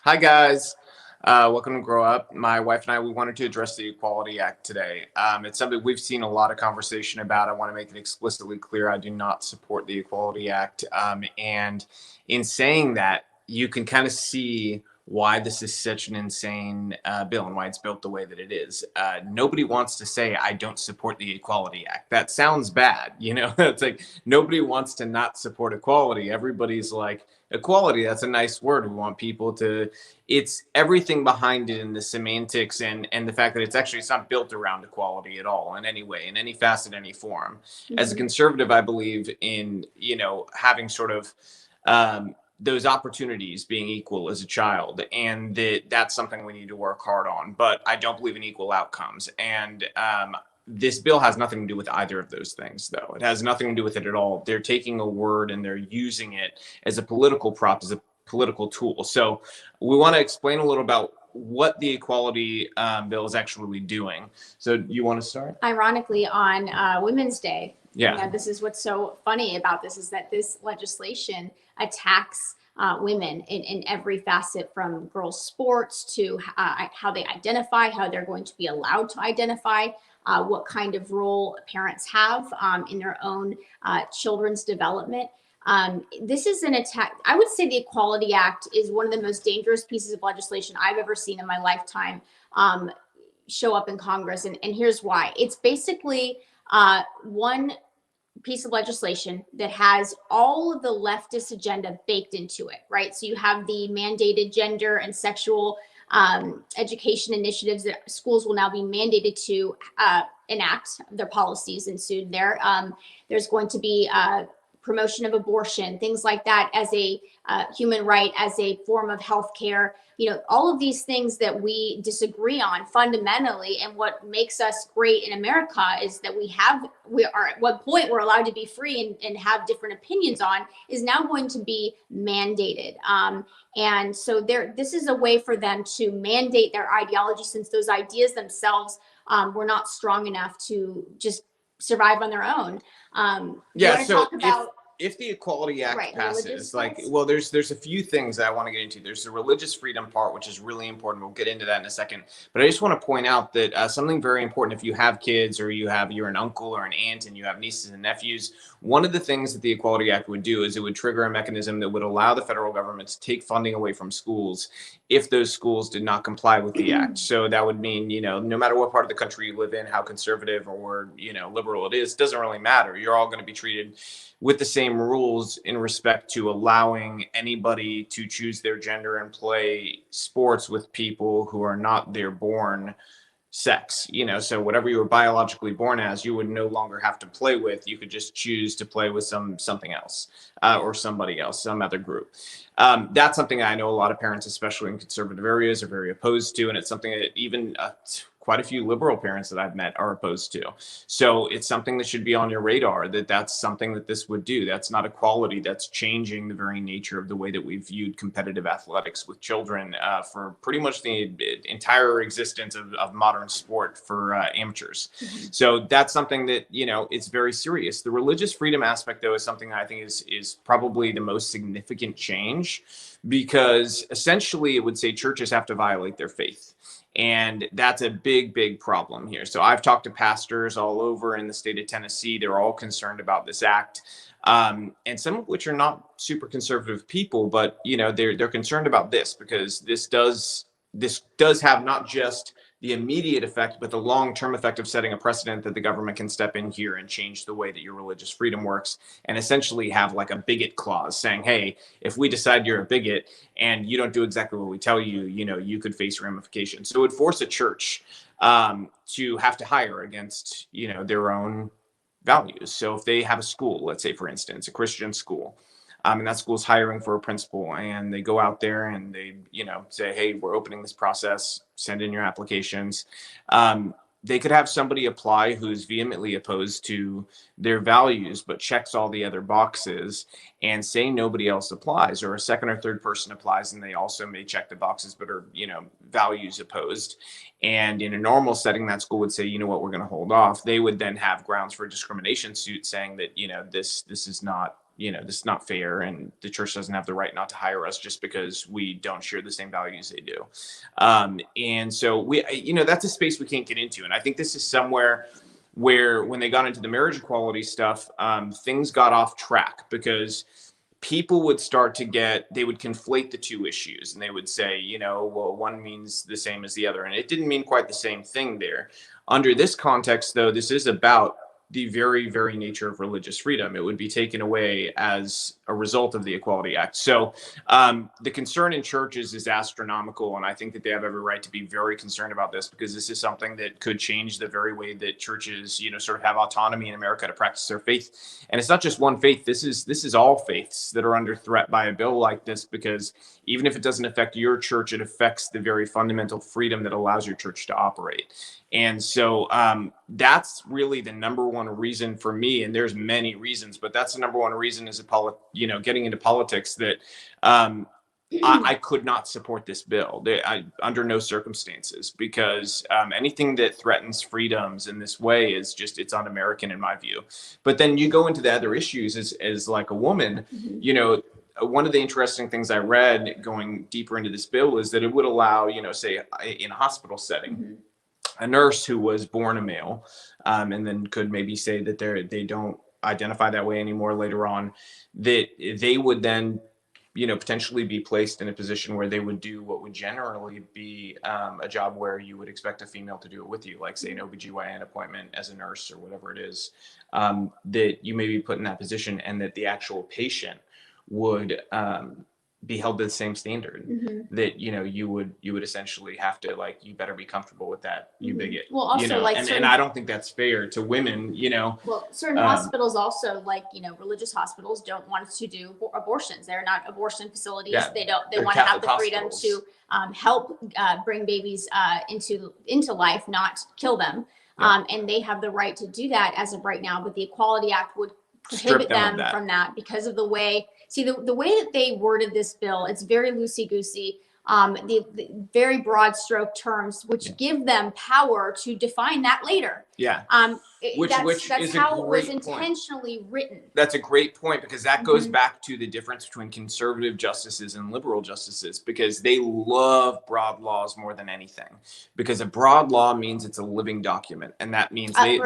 Hi, guys. Welcome to Grow Up. My wife and I, we wanted to address the Equality Act today. It's something we've seen a lot of conversation about. I want to make it explicitly clear I do not support the Equality Act. And in saying that, you can kind of see why this is such an insane bill and why it's built the way that it is. Nobody wants to say, I don't support the Equality Act. That sounds bad. It's like nobody wants to not support equality. Everybody's like, equality, that's a nice word. We want people to, it's everything behind it in the semantics and the fact that it's not built around equality at all in any way, in any facet, any form. As a Mhm. conservative, I believe in, having sort of those opportunities being equal as a child, and that's something we need to work hard on. But I don't believe in equal outcomes. And this bill has nothing to do with either of those things, though. It has nothing to do with it at all. They're taking a word and they're using it as a political prop, as a political tool. So we want to explain a little about what the equality bill is actually doing. So you want to start? Ironically, on Women's Day, Yeah. this is what's so funny about this is that this legislation attacks women in every facet, from girls' sports to how they identify, how they're going to be allowed to identify, what kind of role parents have in their own children's development. This is an attack. I would say the Equality Act is one of the most dangerous pieces of legislation I've ever seen in my lifetime. Show up in Congress. And here's why. It's basically one piece of legislation that has all of the leftist agenda baked into it, right? So you have the mandated gender and sexual education initiatives that schools will now be mandated to enact their policies ensued there. There's going to be promotion of abortion, things like that, as a human right, as a form of healthcare. All of these things that we disagree on fundamentally, and what makes us great in America is that we are at what point we're allowed to be free and have different opinions on, is now going to be mandated. And so this is a way for them to mandate their ideology, since those ideas themselves were not strong enough to just survive on their own. You Yeah, want to so talk about if the Equality Act right, the religious passes, like, ones? well, there's a few things that I want to get into. There's the religious freedom part, which is really important. We'll get into that in a second. But I just want to point out that something very important, if you have kids or you're an uncle or an aunt and you have nieces and nephews, one of the things that the Equality Act would do is it would trigger a mechanism that would allow the federal government to take funding away from schools if those schools did not comply with the act. So that would mean, no matter what part of the country you live in, how conservative or, liberal it is, doesn't really matter. You're all going to be treated with the same rules in respect to allowing anybody to choose their gender and play sports with people who are not their born sex. So whatever you were biologically born as, you would no longer have to play with. You could just choose to play with something else, or somebody else, some other group. That's something I know a lot of parents, especially in conservative areas, are very opposed to, and it's something that even quite a few liberal parents that I've met are opposed to. So it's something that should be on your radar, that's something that this would do. That's not equality. That's changing the very nature of the way that we've viewed competitive athletics with children for pretty much the entire existence of modern sport for amateurs. So that's something that, it's very serious. The religious freedom aspect, though, is something I think is probably the most significant change, because essentially it would say churches have to violate their faith. And that's a big, big problem here. So I've talked to pastors all over in the state of Tennessee. They're all concerned about this act. And some of which are not super conservative people, but they're concerned about this, because this does have not just the immediate effect, but the long-term effect of setting a precedent that the government can step in here and change the way that your religious freedom works, and essentially have like a bigot clause saying, hey, if we decide you're a bigot and you don't do exactly what we tell you, you could face ramifications. So it would force a church to have to hire against, their own values. So if they have a school, let's say, for instance, a Christian school, and that school's hiring for a principal, and they go out there and they, say, hey, we're opening this process, send in your applications. They could have somebody apply who's vehemently opposed to their values, but checks all the other boxes, and say nobody else applies, or a second or third person applies and they also may check the boxes, but are, values opposed. And in a normal setting, that school would say, you know what, we're going to hold off. They would then have grounds for a discrimination suit saying that, this is not this is not fair, and the church doesn't have the right not to hire us just because we don't share the same values they do. And so that's a space we can't get into. And I think this is somewhere where when they got into the marriage equality stuff, things got off track because people would they would conflate the two issues, and they would say, well, one means the same as the other. And it didn't mean quite the same thing there. Under this context, though, this is about the very, very nature of religious freedom. It would be taken away as a result of the Equality Act. So the concern in churches is astronomical, and I think that they have every right to be very concerned about this, because this is something that could change the very way that churches, sort of have autonomy in America to practice their faith. And it's not just one faith. This is all faiths that are under threat by a bill like this, because even if it doesn't affect your church, it affects the very fundamental freedom that allows your church to operate. And so that's really the number one reason for me. And there's many reasons, but that's the number one reason as getting into politics that I could not support this bill under no circumstances, because anything that threatens freedoms in this way it's un-American in my view. But then you go into the other issues as like a woman, one of the interesting things I read going deeper into this bill is that it would allow, say in a hospital setting, a nurse who was born a male, and then could maybe say that they don't identify that way anymore later on, that they would then, potentially be placed in a position where they would do what would generally be a job where you would expect a female to do it with you, like say an OBGYN appointment as a nurse or whatever it is, that you may be put in that position, and that the actual patient would be held to the same standard, that you would essentially have to, like, you better be comfortable with that, you bigot. Well, also and I don't think that's fair to women. Well, certain hospitals also, religious hospitals, don't want to do abortions. They're not abortion facilities. Yeah, they want to have the freedom to help bring babies into life, not kill them. Yeah. And they have the right to do that as of right now, but the Equality Act would prohibit them from that because of the way. See, the way that they worded this bill, it's very loosey-goosey, the very broad stroke terms, which give them power to define that later. Yeah. That's how it was intentionally written. That's a great point, because that goes back to the difference between conservative justices and liberal justices, because they love broad laws more than anything, because a broad law means it's a living document, and that means they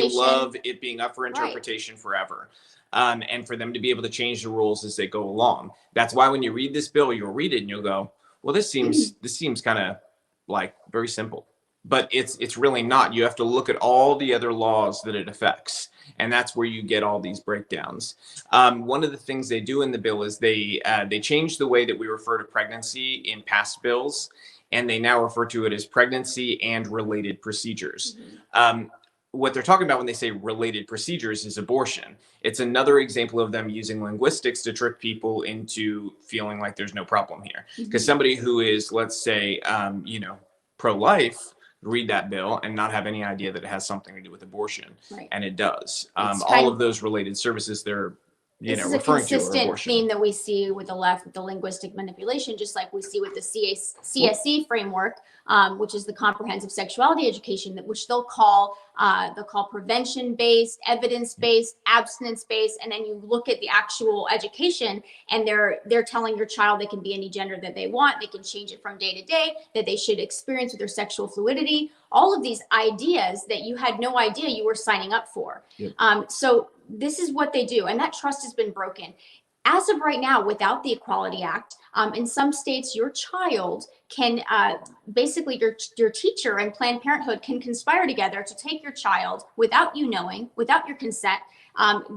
love it being up for interpretation forever. And for them to be able to change the rules as they go along. That's why when you read this bill, you'll read it and you'll go, well, this seems kind of like very simple, but it's really not. You have to look at all the other laws that it affects, and that's where you get all these breakdowns. One of the things they do in the bill is they change the way that we refer to pregnancy in past bills, and they now refer to it as pregnancy and related procedures. What they're talking about when they say related procedures is abortion. It's another example of them using linguistics to trick people into feeling like there's no problem here. Because somebody who is, let's say, pro-life, read that bill and not have any idea that it has something to do with abortion. Right. And it does. All of those related services, they're this is a consistent theme that we see with the left, with the linguistic manipulation, just like we see with the CSE framework, which is the comprehensive sexuality education, which they'll call prevention-based, evidence-based, abstinence-based, and then you look at the actual education, and they're telling your child they can be any gender that they want, they can change it from day to day, that they should experience with their sexual fluidity, all of these ideas that you had no idea you were signing up for. Yep. So this is what they do, and that trust has been broken. As of right now, without the Equality Act, in some states, your child can basically your teacher and Planned Parenthood can conspire together to take your child without you knowing, without your consent,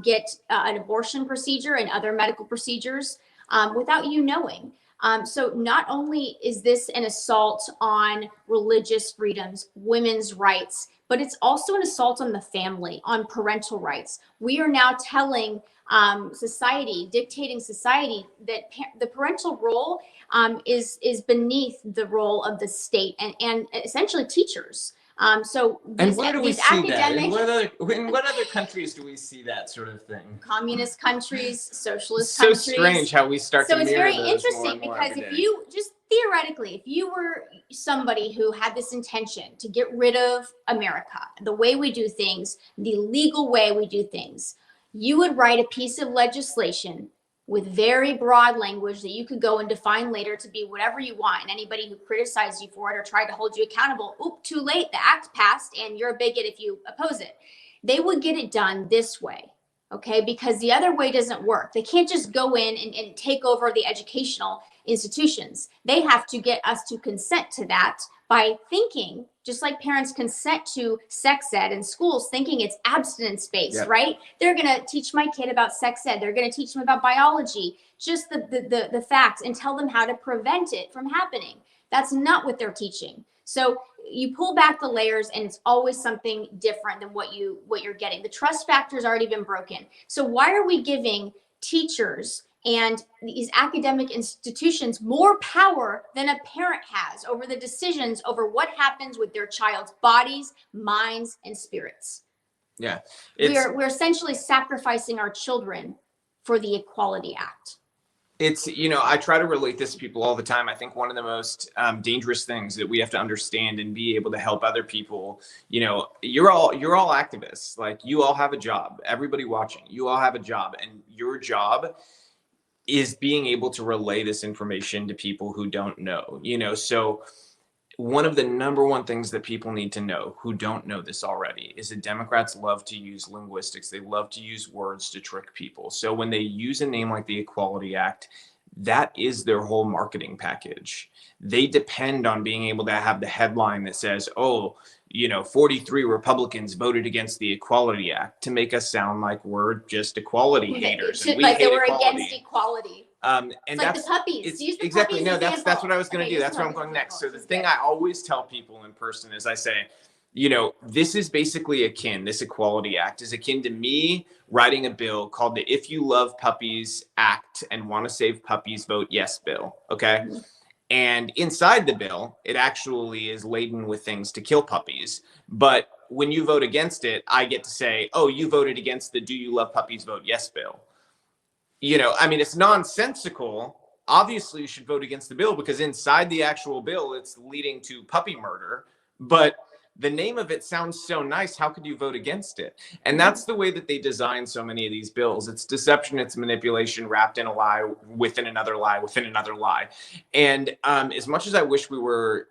get an abortion procedure and other medical procedures without you knowing. So not only is this an assault on religious freedoms, women's rights, but it's also an assault on the family, on parental rights. We are now telling society, dictating society, that the parental role is beneath the role of the state and essentially teachers. So and where do we see that? In what other countries do we see that sort of thing? Communist countries, socialist countries. So strange how we start to mirror those. So it's very interesting because if you just theoretically, if you were somebody who had this intention to get rid of America, the way we do things, the legal way we do things, you would write a piece of legislation with very broad language that you could go and define later to be whatever you want. And anybody who criticized you for it or tried to hold you accountable, oop, too late, the act passed and you're a bigot if you oppose it. They would get it done this way, okay? Because the other way doesn't work. They can't just go in and take over the educational institutions. They have to get us to consent to that by thinking, just like parents consent to sex ed in schools, thinking it's abstinence based, Yep. right? They're going to teach my kid about sex ed. They're going to teach them about biology, just the facts, and tell them how to prevent it from happening. That's not what they're teaching. So you pull back the layers and it's always something different than what you're getting. The trust factor's already been broken. So why are we giving teachers and these academic institutions more power than a parent has over the decisions over what happens with their child's bodies, minds, and spirits? Yeah. We're essentially sacrificing our children for the Equality Act. It's, I try to relate this to people all the time. I think one of the most dangerous things that we have to understand and be able to help other people, you're all activists. Like, you all have a job. Everybody watching, you all have a job, and your job is being able to relay this information to people who don't know, so one of the number one things that people need to know who don't know this already is that Democrats love to use linguistics. They love to use words to trick people. So when they use a name like the Equality Act, that is their whole marketing package. They depend on being able to have the headline that says, 43 Republicans voted against the Equality Act, to make us sound like we're just equality haters. And we like hate they were equality. Against equality. And It's that's like the puppies. Use the exactly puppies no. That's example. what I was going to Okay, do. use That's the where I'm puppies going next. So example. the thing I always tell people in person is, I say, this is basically this Equality Act is akin to me writing a bill called the If You Love Puppies Act and Want to Save Puppies, Vote Yes bill. Okay. Mhm. And inside the bill, it actually is laden with things to kill puppies. But when you vote against it, I get to say, oh, you voted against the Do You Love Puppies, Vote Yes bill. It's nonsensical. Obviously, you should vote against the bill because inside the actual bill, it's leading to puppy murder. But the name of it sounds so nice. How could you vote against it? And that's the way that they design so many of these bills. It's deception, it's manipulation wrapped in a lie within another lie within another lie. And as much as I wish we were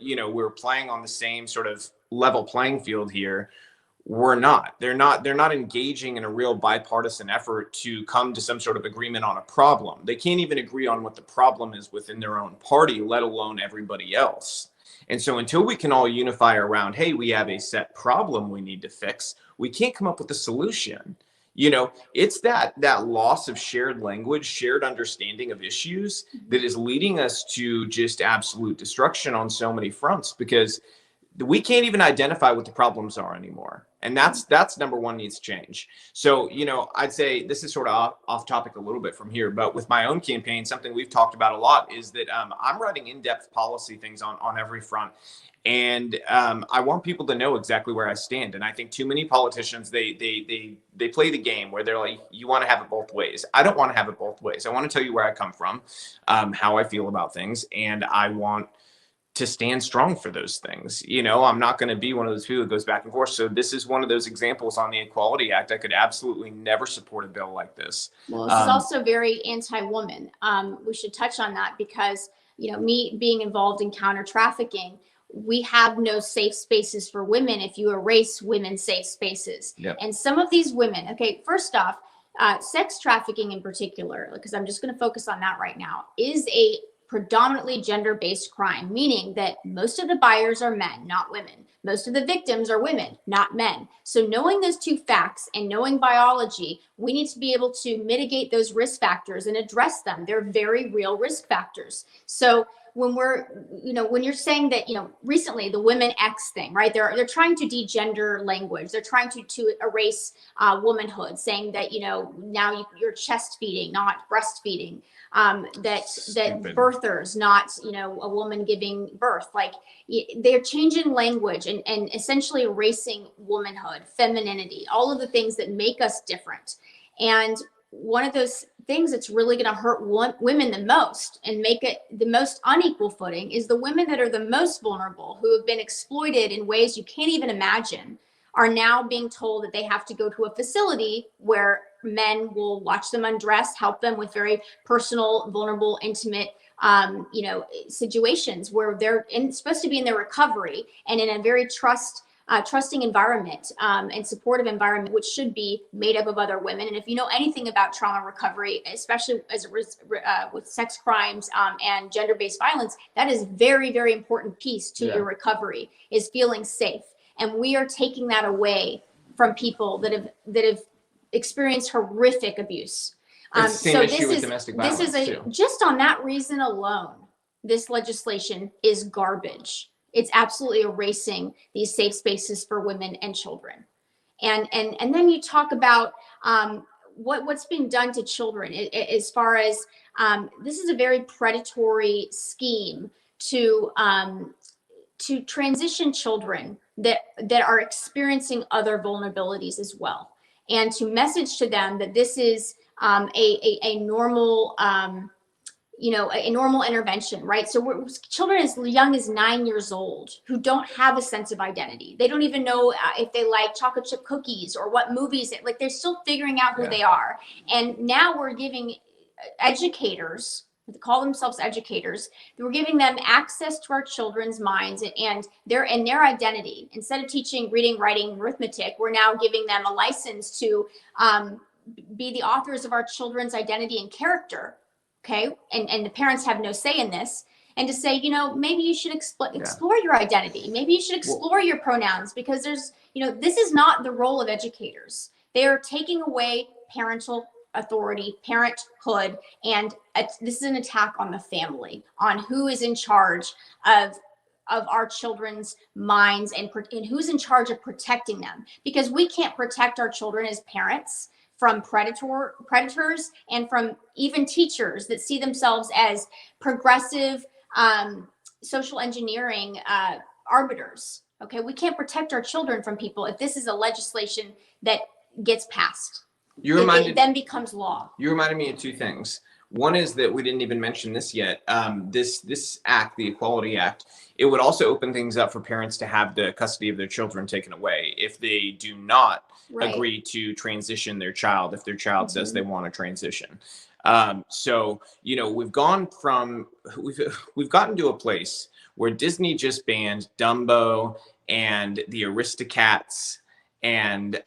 playing on the same sort of level playing field here, we're not. They're not engaging in a real bipartisan effort to come to some sort of agreement on a problem. They can't even agree on what the problem is within their own party, let alone everybody else. And so until we can all unify around, hey, we have a set problem we need to fix, we can't come up with a solution. It's that loss of shared language, shared understanding of issues that is leading us to just absolute destruction on so many fronts, because we can't even identify what the problems are anymore. And that's number one, needs change. So, I'd say this is sort of off topic a little bit from here, but with my own campaign, something we've talked about a lot is that I'm writing in-depth policy things on every front. And I want people to know exactly where I stand. And I think too many politicians, they play the game where they're like, you want to have it both ways. I don't want to have it both ways. I want to tell you where I come from, how I feel about things. And I want to stand strong for those things. I'm not going to be one of those people that goes back and forth. So this is one of those examples on the Equality Act. I could absolutely never support a bill like this. Well, this is also very anti-woman. We should touch on that because, me being involved in counter trafficking, we have no safe spaces for women if you erase women's safe spaces. Yep. And some of these women, okay, first off, sex trafficking in particular, because I'm just going to focus on that right now, is a predominantly gender-based crime, meaning that most of the buyers are men, not women. Most of the victims are women, not men. So knowing those two facts and knowing biology, we need to be able to mitigate those risk factors and address them. They're very real risk factors. So when when you're saying that, recently the Women X thing, right? They're trying to degender language. They're trying to erase womanhood, saying that, now you're chest feeding, not breastfeeding. That birthers, not, a woman giving birth. Like, they're changing language and essentially erasing womanhood, femininity, all of the things that make us different. And one of those things that's really going to hurt women the most and make it the most unequal footing is the women that are the most vulnerable, who have been exploited in ways you can't even imagine, are now being told that they have to go to a facility where men will watch them undress, help them with very personal, vulnerable, intimate situations where they're supposed to be in their recovery and in a very trusting environment and supportive environment, which should be made up of other women. And if you know anything about trauma recovery, especially with sex crimes and gender-based violence, that is very, very important piece to your recovery, is feeling safe. And we are taking that away from people that have experienced horrific abuse. It's the same issue with domestic violence too. Just on that reason alone, this legislation is garbage. It's absolutely erasing these safe spaces for women and children. And then you talk about what's being done to children as far as this is a very predatory scheme to transition children that are experiencing other vulnerabilities as well, and to message to them that this is a normal, a normal intervention, right? So children as young as 9 years old who don't have a sense of identity. They don't even know if they like chocolate chip cookies or what movies, like they're still figuring out who they are. And now we're giving educators, they call themselves educators, we're giving them access to our children's minds and their identity. Instead of teaching reading, writing, arithmetic, we're now giving them a license to be the authors of our children's identity and character. Okay. And the parents have no say in this. And to say, maybe you should explore your identity. Maybe you should explore your pronouns, because there's, this is not the role of educators. They are taking away parental authority, parenthood, and this is an attack on the family, on who is in charge of our children's minds and who's in charge of protecting them, because we can't protect our children as parents from predators and from even teachers that see themselves as progressive social engineering arbiters. Okay, we can't protect our children from people if this is a legislation that gets passed. It then becomes law. You reminded me of two things. One is that we didn't even mention this yet. This act, the Equality Act, it would also open things up for parents to have the custody of their children taken away if they do not agree to transition their child, if their child says they want to transition. So, we've gotten to a place where Disney just banned Dumbo and the Aristocats and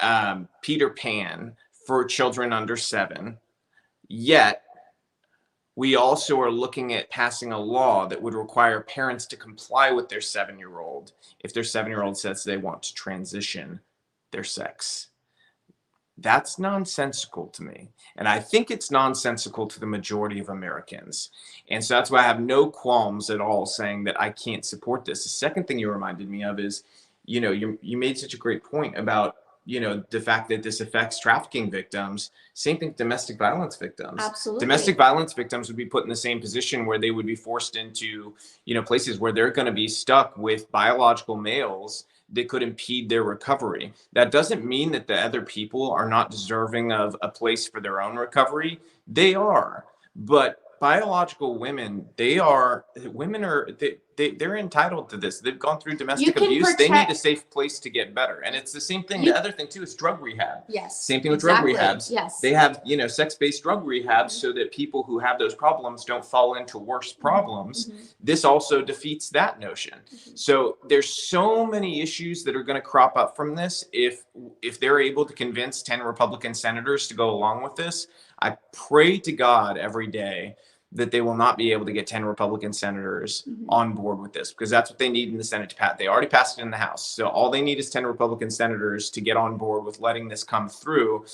Peter Pan for children under 7. Yet, we also are looking at passing a law that would require parents to comply with their 7-year-old if their 7-year-old says they want to transition their sex. That's nonsensical to me. And I think it's nonsensical to the majority of Americans. And so that's why I have no qualms at all saying that I can't support this. The second thing you reminded me of is, you made such a great point about the fact that this affects trafficking victims. Same thing, domestic violence victims. Absolutely. Domestic violence victims would be put in the same position where they would be forced into, places where they're going to be stuck with biological males that could impede their recovery. That doesn't mean that the other people are not deserving of a place for their own recovery. They are. But biological women, they're entitled to this. They've gone through domestic abuse. They need a safe place to get better. And it's the same thing. The other thing too is drug rehab. Yes. Same thing with drug rehabs. Yes. They have, sex-based drug rehabs so that people who have those problems don't fall into worse problems. This also defeats that notion. So there's so many issues that are going to crop up from this. If they're able to convince 10 Republican senators to go along with this, I pray to God every day that they will not be able to get 10 Republican senators on board with this, because that's what they need in the Senate to pass. They already passed it in the House. So all they need is 10 Republican senators to get on board with letting this come through.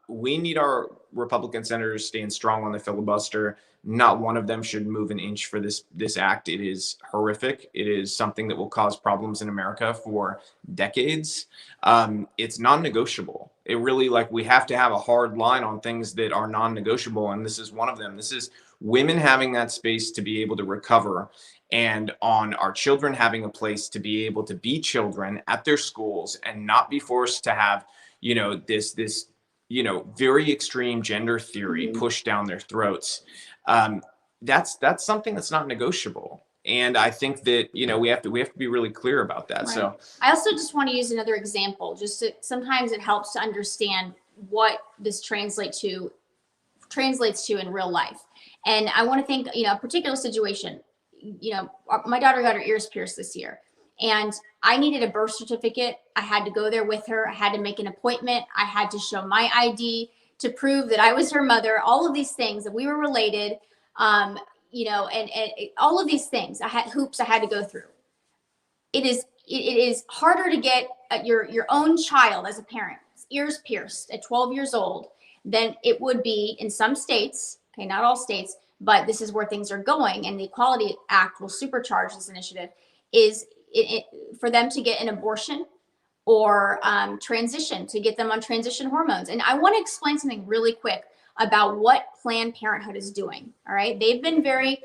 We need our Republican senators staying strong on the filibuster. Not one of them should move an inch for this act. It is horrific. It is something that will cause problems in America for decades. It's non-negotiable. It really, we have to have a hard line on things that are non-negotiable, and this is one of them. This is women having that space to be able to recover, and on our children having a place to be able to be children at their schools and not be forced to have, this very extreme gender theory pushed down their throats. That's something that's not negotiable. And I think that, we have to be really clear about that. Right. So I also just want to use another example, sometimes it helps to understand what this translates to in real life. And I want to think, a particular situation, my daughter got her ears pierced this year, and I needed a birth certificate. I had to go there with her. I had to make an appointment. I had to show my ID to prove that I was her mother, all of these things, that we were related, and all of these things. I had hoops I had to go through. It is harder to get your own child as a parent ears pierced at 12 years old than it would be in some states. Okay, not all states, but this is where things are going, and the Equality Act will supercharge this initiative, is for them to get an abortion or transition, to get them on transition hormones. And I want to explain something really quick about what Planned Parenthood is doing. All right, they've been very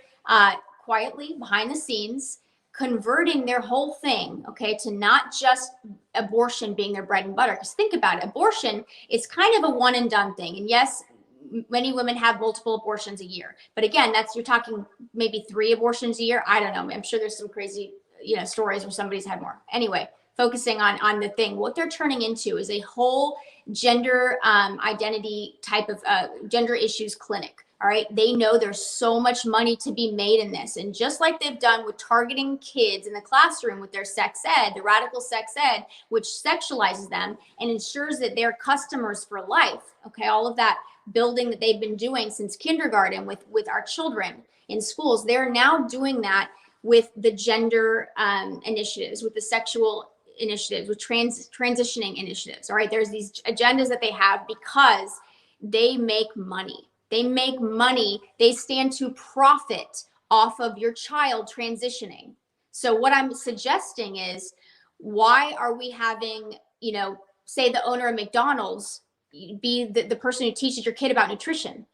quietly behind the scenes converting their whole thing, okay, to not just abortion being their bread and butter. Because think about it, abortion is kind of a one and done thing. And yes, many women have multiple abortions a year, but again, you're talking maybe 3 abortions a year. I don't know. I'm sure there's some crazy, stories where somebody's had more. Anyway, focusing on the thing, what they're turning into is a whole gender identity type of gender issues clinic. All right. They know there's so much money to be made in this. And just like they've done with targeting kids in the classroom with their sex ed, the radical sex ed, which sexualizes them and ensures that they're customers for life. Okay. All of that building that they've been doing since kindergarten with our children in schools, they're now doing that with the gender initiatives, with the sexual initiatives, with transitioning initiatives. All right. There's these agendas that they have because they make money. They make money. They stand to profit off of your child transitioning. So what I'm suggesting is, why are we having, say the owner of McDonald's be the person who teaches your kid about nutrition?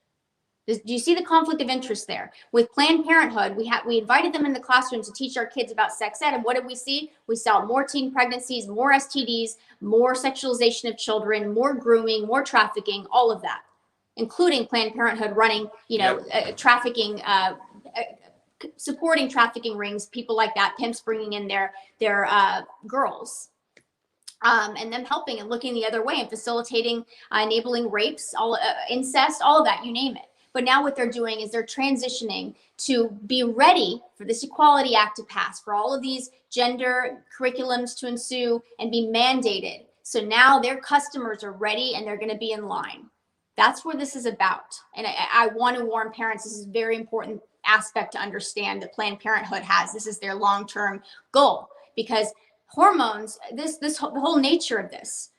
Do you see the conflict of interest there? With Planned Parenthood, we invited them in the classroom to teach our kids about sex ed. And what did we see? We saw more teen pregnancies, more STDs, more sexualization of children, more grooming, more trafficking, all of that, including Planned Parenthood running, trafficking, supporting trafficking rings, people like that, pimps bringing in their girls, and them helping and looking the other way and facilitating, enabling rapes, all incest, all of that, you name it. But now what they're doing is they're transitioning to be ready for this Equality Act to pass, for all of these gender curriculums to ensue and be mandated. So now their customers are ready and they're going to be in line. That's where this is about. And I want to warn parents, this is a very important aspect to understand that Planned Parenthood has. This is their long-term goal, because hormones, the whole nature of this,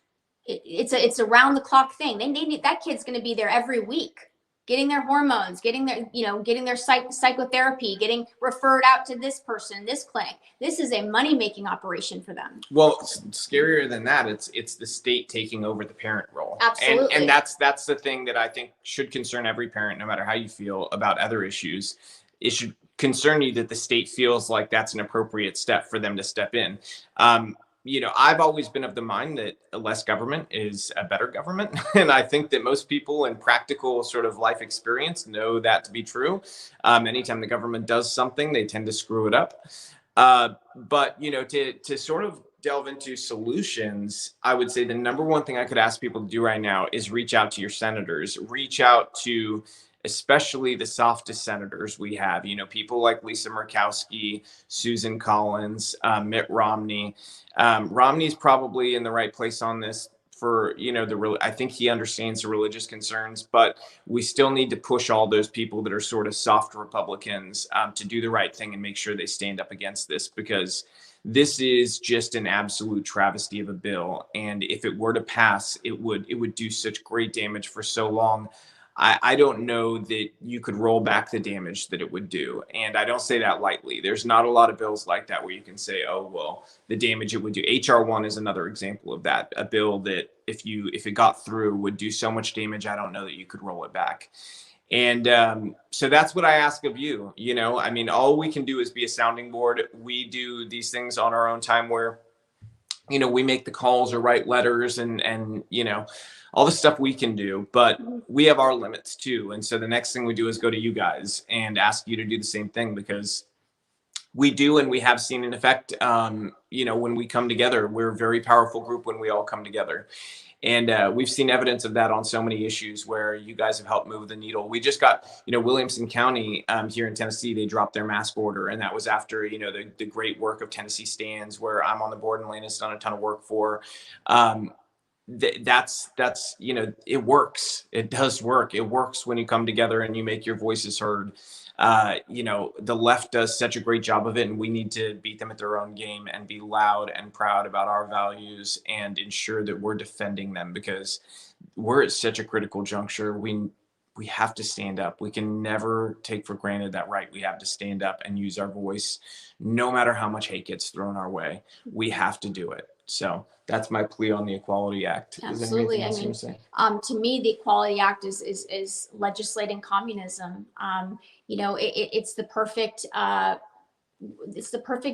it's a round the clock thing. They need, that kid's going to be there every week, getting their hormones, getting their psychotherapy, getting referred out to this person, this clinic. This is a money-making operation for them. Well, scarier than that, it's the state taking over the parent role. Absolutely. And that's the thing that I think should concern every parent, no matter how you feel about other issues. It should concern you that the state feels like that's an appropriate step for them to step in. I've always been of the mind that less government is a better government. And I think that most people in practical sort of life experience know that to be true. Anytime the government does something, they tend to screw it up. But to sort of delve into solutions, I would say the number one thing I could ask people to do right now is reach out to your senators, reach out to especially the softest senators we have, people like Lisa Murkowski, Susan Collins, Mitt Romney. Romney's probably in the right place on this for, I think he understands the religious concerns, but we still need to push all those people that are sort of soft Republicans to do the right thing and make sure they stand up against this, because this is just an absolute travesty of a bill. And if it were to pass, it would do such great damage for so long. I don't know that you could roll back the damage that it would do. And I don't say that lightly. There's not a lot of bills like that where you can say, oh, well, the damage it would do. HR 1 is another example of that. A bill that if it got through would do so much damage, I don't know that you could roll it back. And so that's what I ask of you. All we can do is be a sounding board. We do these things on our own time where, we make the calls or write letters and all the stuff we can do, but we have our limits too. And so the next thing we do is go to you guys and ask you to do the same thing, because We do, and we have seen an effect. When we come together, we're a very powerful group when we all come together. And we've seen evidence of that on so many issues where you guys have helped move the needle. We just got, Williamson County here in Tennessee, they dropped their mask order. And that was after, the great work of Tennessee Stands, where I'm on the board and Lena's done a ton of work for. That's it works. It does work. It works when you come together and you make your voices heard. The left does such a great job of it, and we need to beat them at their own game and be loud and proud about our values and ensure that we're defending them, because we're at such a critical juncture. We have to stand up. We can never take for granted that right. We have to stand up and use our voice, no matter how much hate gets thrown our way. We have to do it. So that's my plea on the Equality Act. Absolutely. To me, the Equality Act is legislating communism. It's the perfect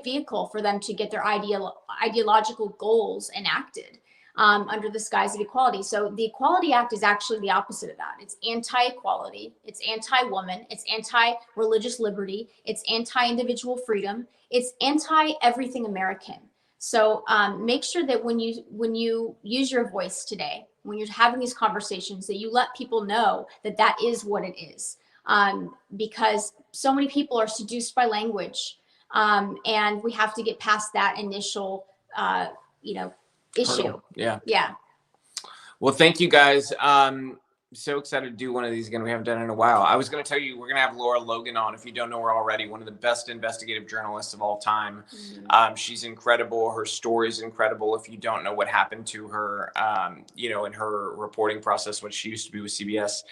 vehicle for them to get their ideological goals enacted under the guise of equality. So the Equality Act is actually the opposite of that. It's anti-equality. It's anti-woman. It's anti-religious liberty. It's anti-individual freedom. It's anti-everything American. So make sure that when you use your voice today, when you're having these conversations, that you let people know that that is what it is. Because so many people are seduced by language, and we have to get past that initial, issue. Hurdle. Yeah. Yeah. Well, thank you guys. So excited to do one of these again. We haven't done it in a while. I was going to tell you, we're going to have Laura Logan on. If you don't know her already, one of the best investigative journalists of all time. Mm-hmm. She's incredible. Her story is incredible. If you don't know what happened to her, in her reporting process, what she used to be with CBS,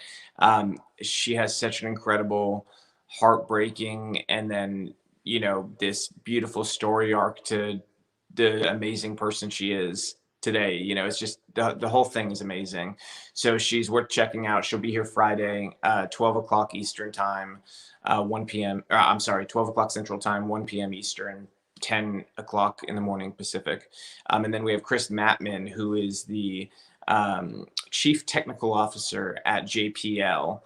she has such an incredible, heartbreaking, and then, this beautiful story arc to the amazing person she is today. It's just the whole thing is amazing. So she's worth checking out. She'll be here Friday, 12 o'clock Eastern time, 1 p.m. 12 o'clock Central time, 1 p.m. Eastern, 10 o'clock in the morning Pacific. And then we have Chris Mattman, who is the Chief Technical Officer at JPL,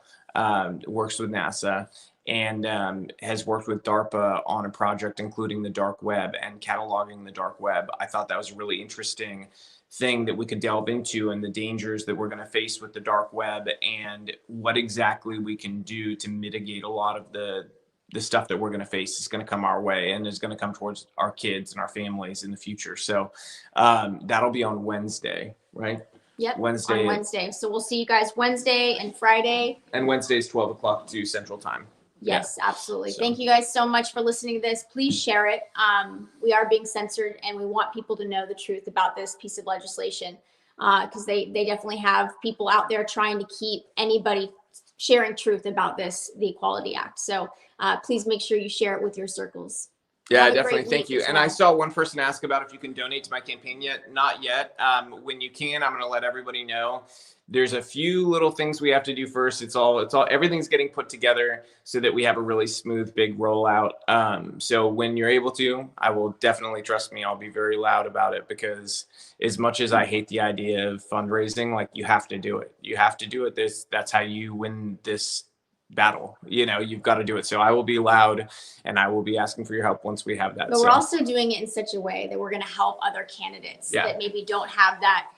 works with NASA, and has worked with DARPA on a project including the dark web and cataloging the dark web. I thought that was a really interesting thing that we could delve into, and the dangers that we're going to face with the dark web, and what exactly we can do to mitigate a lot of the stuff that we're going to face is going to come our way and is going to come towards our kids and our families in the future. So that'll be on Wednesday, right? Yep. Wednesday. On Wednesday. So we'll see you guys Wednesday and Friday. And Wednesday is 12 o'clock to Central time. Yes, Yeah. absolutely. So. Thank you guys so much for listening to this. Please share it. We are being censored, and we want people to know the truth about this piece of legislation, because they definitely have people out there trying to keep anybody sharing truth about the Equality Act. So please make sure you share it with your circles. Yeah, definitely. Thank you. And I saw one person ask about if you can donate to my campaign yet. Not yet. When you can, I'm going to let everybody know. There's a few little things we have to do first. Everything's getting put together so that we have a really smooth, big rollout. So when you're able to, I will definitely, trust me, I'll be very loud about it, because as much as I hate the idea of fundraising, like, you have to do it. You have to do it. That's how you win this battle. You've got to do it. So I will be loud, and I will be asking for your help once we have that. But we're also doing it in such a way that we're going to help other candidates that maybe don't have that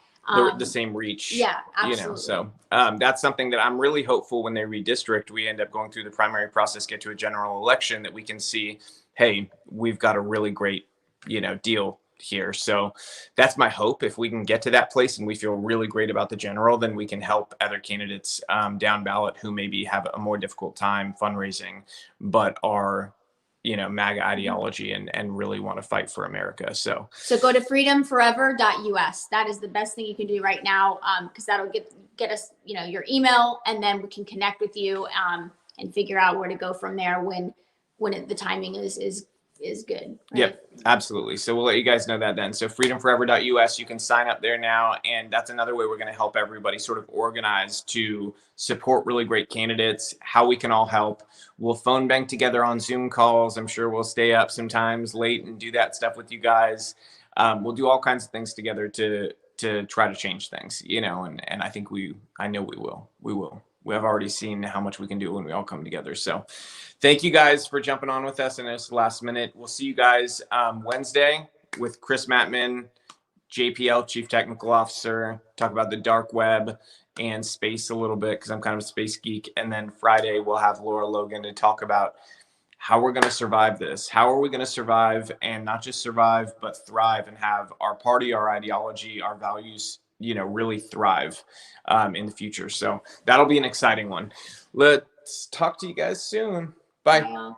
the same reach. Yeah, absolutely. So that's something that I'm really hopeful when they redistrict, we end up going through the primary process, get to a general election, that we can see, hey, we've got a really great, deal here. So that's my hope. If we can get to that place and we feel really great about the general, then we can help other candidates down ballot who maybe have a more difficult time fundraising, but are MAGA ideology and really want to fight for America. So go to freedomforever.us. That is the best thing you can do right now, because that'll get us, your email, and then we can connect with you and figure out where to go from there when the timing is good. Right? Yep, absolutely. So we'll let you guys know that then. So freedomforever.us, you can sign up there now. And that's another way we're going to help everybody sort of organize to support really great candidates, how we can all help. We'll phone bank together on Zoom calls. I'm sure we'll stay up sometimes late and do that stuff with you guys. We'll do all kinds of things together to try to change things, and I think I know we will. We will. we have already seen how much we can do when we all come together. So thank you guys for jumping on with us in this last minute. We'll see you guys Wednesday with Chris Mattman, JPL, Chief Technical Officer, talk about the dark web and space a little bit because I'm kind of a space geek. And then Friday, we'll have Laura Logan to talk about how we're going to survive this. How are we going to survive, and not just survive, but thrive and have our party, our ideology, our values, really thrive in the future. So that'll be an exciting one. Let's talk to you guys soon. Bye. Bye, y'all.